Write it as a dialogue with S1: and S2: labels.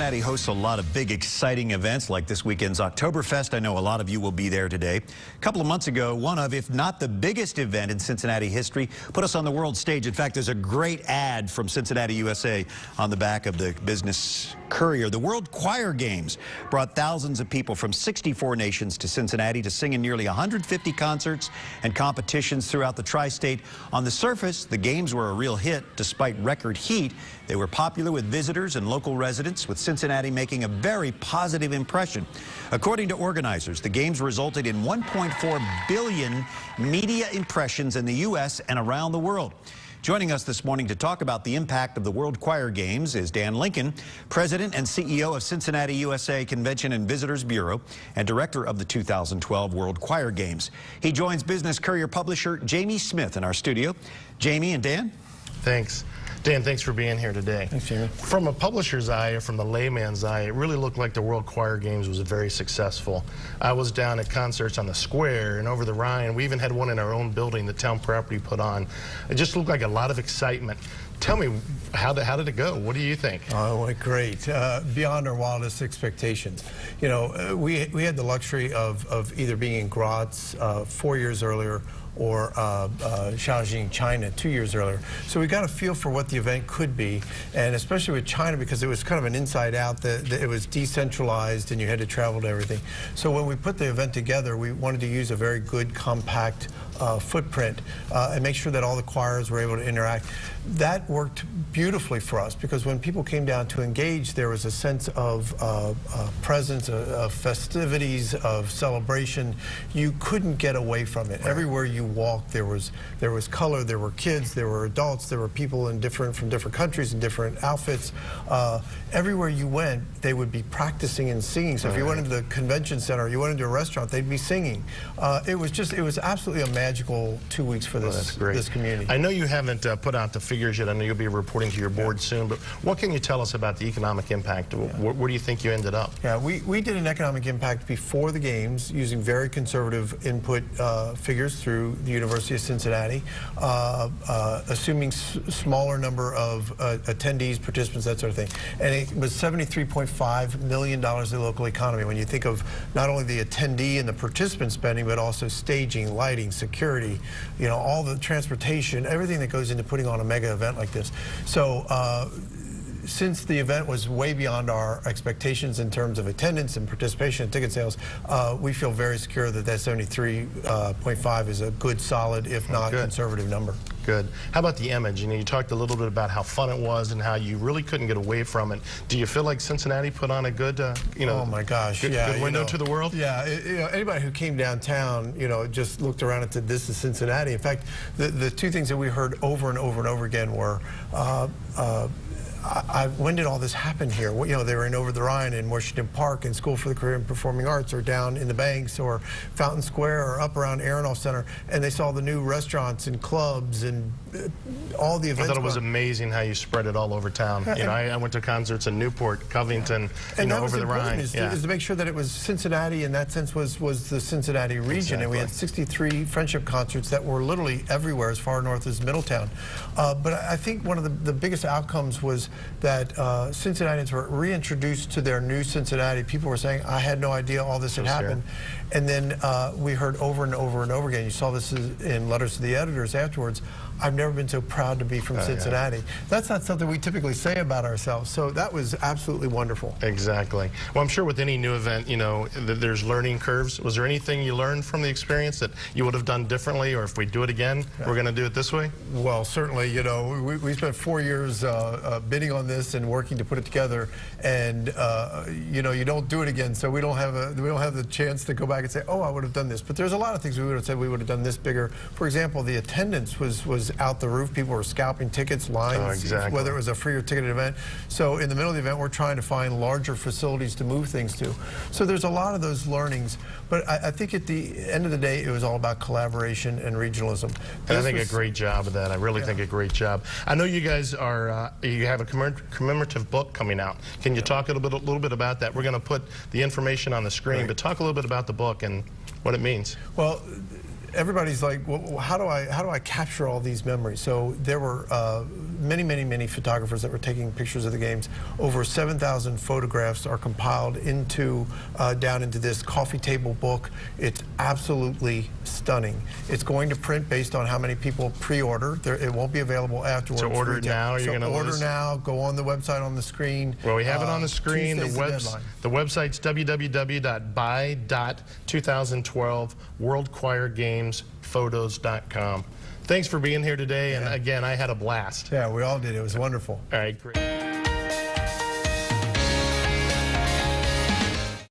S1: Cincinnati hosts a lot of big, exciting events like this weekend's Oktoberfest. I know a lot of you will be there today. A couple of months ago, one of, if not the biggest event in Cincinnati history, put us on the world stage. In fact, there's a great ad from Cincinnati, USA on the back of the Business Courier. The World Choir Games brought thousands of people from 64 nations to Cincinnati to sing in nearly 150 concerts and competitions throughout the tri-state. On the surface, the games were a real hit. Despite record heat, they were popular with visitors and local residents, with Cincinnati making a very positive impression. According to organizers, the games resulted in 1.4 billion media impressions in the U.S. and around the world. Joining us this morning to talk about the impact of the World Choir Games is Dan Lincoln, President and CEO of Cincinnati USA Convention and Visitors Bureau and Director of the 2012 World Choir Games. He joins Business Courier publisher Jamie Smith in our studio. Jamie and Dan.
S2: Thanks. Dan, thanks for being here today.
S1: Thanks, Jamie.
S2: From a publisher's eye, or from the layman's eye, it really looked like the World Choir Games was very successful. I was down at concerts on the Square and over the Rhine. We even had one in our own building the town property put on. It just looked like a lot of excitement. Tell me, how did it go? What do you think?
S3: Oh, it went great. Beyond our wildest expectations. You know, we had the luxury of either being in Graz 4 years earlier or Shaoxing, China 2 years earlier. So we got a feel for what the event could be, and especially with China, because it was kind of an inside out, that it was decentralized and you had to travel to everything. So when we put the event together, we wanted to use a very good, compact footprint and make sure that all the choirs were able to interact. That worked beautifully for us, because when people came down to engage, there was a sense of presence, of festivities, of celebration. You couldn't get away from it. Everywhere you walked, there was color, there were kids, there were adults, there were people from different countries in different outfits. Everywhere you went, they would be practicing and singing. So if you went into the convention center, you went into a restaurant, they'd be singing. It was absolutely a magical 2 weeks for this community.
S2: I know you haven't put out the figures yet. I know you'll be reporting to your board soon, but what can you tell us about the economic impact? Where do you think you ended up?
S3: Yeah, we did an economic impact before the games using very conservative input figures through the University of Cincinnati, assuming smaller number of attendees, participants, that sort of thing. And it was $73.5 million in the local economy. When you think of not only the attendee and the participant spending, but also staging, lighting, security, you know, all the transportation, everything that goes into putting on a mega event like this. So since the event was way beyond our expectations in terms of attendance and participation and ticket sales, we feel very secure that that 73.5 is a good, solid, if not conservative number.
S2: Good. How about the image? You know, you talked a little bit about how fun it was and how you really couldn't get away from it. Do you feel like Cincinnati put on a good,
S3: oh my gosh,
S2: good window to the world?
S3: Yeah, anybody who came downtown, just looked around and said, "This is Cincinnati." In fact, the two things that we heard over and over and over again were, when did all this happen here? Well, they were in Over the Rhine in Washington Park and School for the Career in Performing Arts, or down in the Banks or Fountain Square or up around Aronoff Center, and they saw the new restaurants and clubs and all the events.
S2: I thought it was amazing how you spread it all over town. I went to concerts in Newport, Covington, Over the Rhine.
S3: Is to make sure that it was Cincinnati, in that sense, was the Cincinnati region. Exactly. And we had 63 friendship concerts that were literally everywhere, as far north as Middletown. But I think one of the biggest outcomes was that Cincinnatians were reintroduced to their new Cincinnati. People were saying, "I had no idea all this had happened." And then we heard over and over and over again, you saw this in letters to the editors afterwards, "I've never been so proud to be from Cincinnati." That's not something we typically say about ourselves, so that was absolutely wonderful.
S2: Exactly. Well, I'm sure with any new event, there's learning curves. Was there anything you learned from the experience that you would have done differently, or if we do it again, we're going to do it this way?
S3: Well, certainly, we spent 4 years bidding on this and working to put it together, and you don't do it again, so we don't have the chance to go back and say, "Oh, I would have done this." But there's a lot of things we would have said we would have done this bigger. For example, the attendance was out the roof. People were scalping tickets, lines, whether it was a free or ticketed event. So in the middle of the event, we're trying to find larger facilities to move things to. So there's a lot of those learnings. But I think at the end of the day, it was all about collaboration and regionalism.
S2: And I think a great job of that. I really think a great job. I know you guys are, you have a commemorative book coming out. Can you talk a little bit about that? We're going to put the information on the screen, but talk a little bit about the book and what it means.
S3: Well, everybody's like, well, how do I capture all these memories? So there were many photographers that were taking pictures of the games. Over 7,000 photographs are compiled into down into this coffee table book. It's absolutely stunning. It's going to print based on how many people pre-order. It won't be available afterwards.
S2: So order it now. Or you're going to
S3: order now. Go on the website on the screen.
S2: Well, we have it on the screen. The website's www.buy.2012worldchoirgamesphotos.com. Thanks for being here today, and again, I had a blast.
S3: Yeah, we all did. It was wonderful.
S2: All right, great.